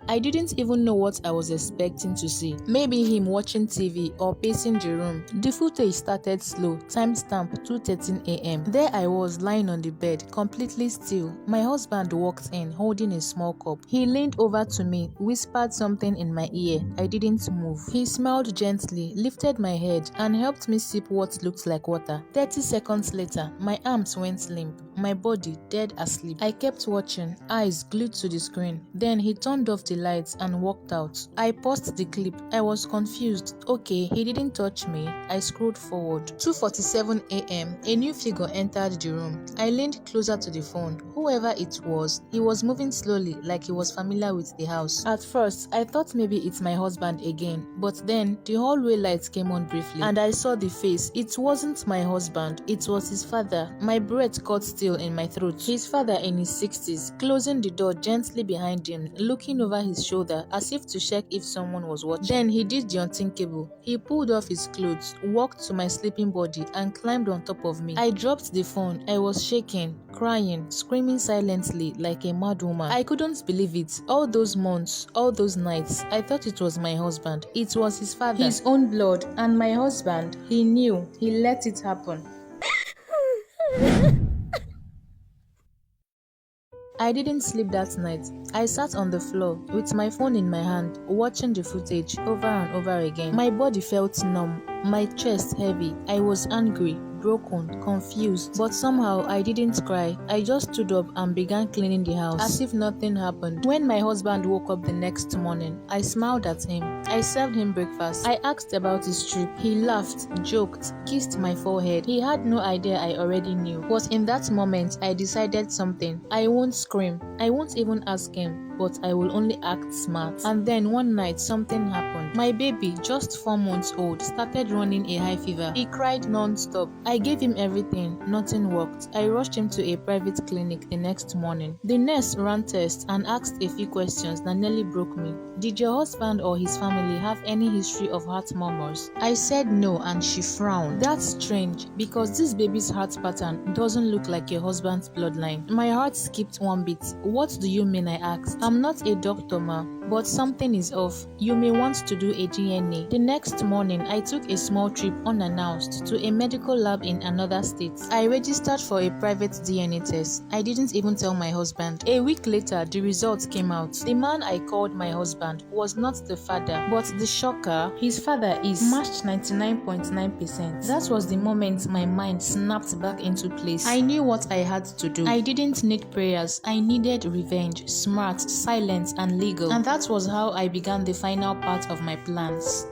I didn't even know what I was expecting to see. Maybe him watching TV or pacing the room. The footage started slow, timestamp 2:13 a.m. There I was lying on the bed, completely still. My husband walked in, holding a small cup. He leaned over to me, whispered something in my ear. I didn't move. He smiled gently, lifted my head, and helped me sip what looked like water. 30 seconds later, my arms went limp, my body dead asleep. I kept watching, eyes glued to the screen. Then he turned off the lights and walked out. I paused the clip. I was confused. Okay, he didn't touch me. I scrolled forward. 2:47 a.m. A new figure entered the room. I leaned closer to the phone. Whoever it was, he was moving slowly like he was familiar with the house. At first, I thought maybe it's my husband again, but then the hallway lights came on briefly and I saw the face. It wasn't my husband, it was his father. My breath caught still in my throat. His father in his 60s, closing the door gently behind him, looking over his shoulder as if to check if someone was watching. Then he did the unthinkable. He pulled off his clothes, walked to my sleeping body and climbed on top of me. I dropped the phone. I was shaking, crying, screaming silently like a mad woman. I couldn't believe it. All those months, all those nights, I thought it was my husband. It was his father, his own blood, and my husband. He knew. He let it happen. I didn't sleep that night. I sat on the floor with my phone in my hand, watching the footage over and over again. My body felt numb, my chest heavy. I was angry, broken, confused, but somehow I didn't cry. I just stood up and began cleaning the house as if nothing happened. When my husband woke up the next morning, I smiled at him. I served him breakfast. I asked about his trip. He laughed, joked, kissed my forehead. He had no idea I already knew. But in that moment, I decided something. I won't scream. I won't even ask him, but I will only act smart. And then one night, something happened. My baby, just 4 months old, started running a high fever. He cried non-stop. I gave him everything. Nothing worked. I rushed him to a private clinic the next morning. The nurse ran tests and asked a few questions that nearly broke me. Did your husband or his family have any history of heart murmurs? I said no and she frowned. That's strange because this baby's heart pattern doesn't look like your husband's bloodline. My heart skipped one beat. What do you mean? I asked. I'm not a doctor, ma, but something is off. You may want to do a DNA. The next morning, I took a small trip unannounced to a medical lab in another state. I registered for a private DNA test. I didn't even tell my husband. A week later, the results came out. The man I called my husband was not the father, but the shocker, his father is matched 99.9%. That was the moment my mind snapped back into place. I knew what I had to do. I didn't need prayers. I needed revenge, smart, silent, and legal. And that was how I began the final part of my plans.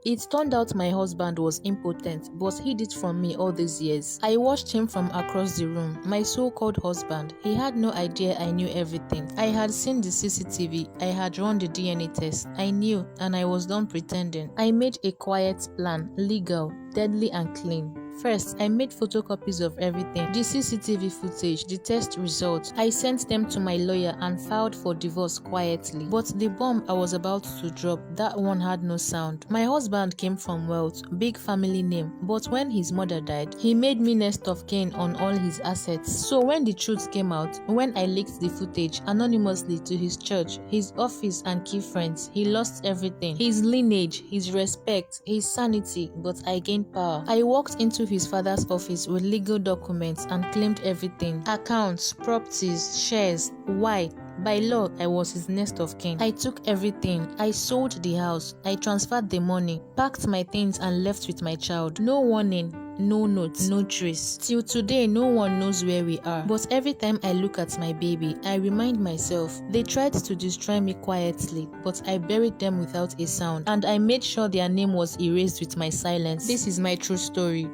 It turned out my husband was impotent, but hid it from me all these years. I watched him from across the room, my so-called husband. He had no idea I knew everything. I had seen the CCTV, I had run the DNA test. I knew, and I was done pretending. I made a quiet plan, legal, deadly and clean. First, I made photocopies of everything. The CCTV footage, the test results. I sent them to my lawyer and filed for divorce quietly. But the bomb I was about to drop, that one had no sound. My husband came from wealth, big family name, but when his mother died, he made me next of kin on all his assets. So when the truth came out, when I leaked the footage anonymously to his church, his office and key friends, he lost everything. His lineage, his respect, his sanity, but I gained power. I walked into his father's office with legal documents and claimed everything. Accounts, properties, shares. Why? By law, I was his next of kin. I took everything. I sold the house. I transferred the money, packed my things and left with my child. No warning. No notes, no trace. Till today, no one knows where we are. But every time I look at my baby, I remind myself, they tried to destroy me quietly, but I buried them without a sound, and I made sure their name was erased with my silence. This is my true story.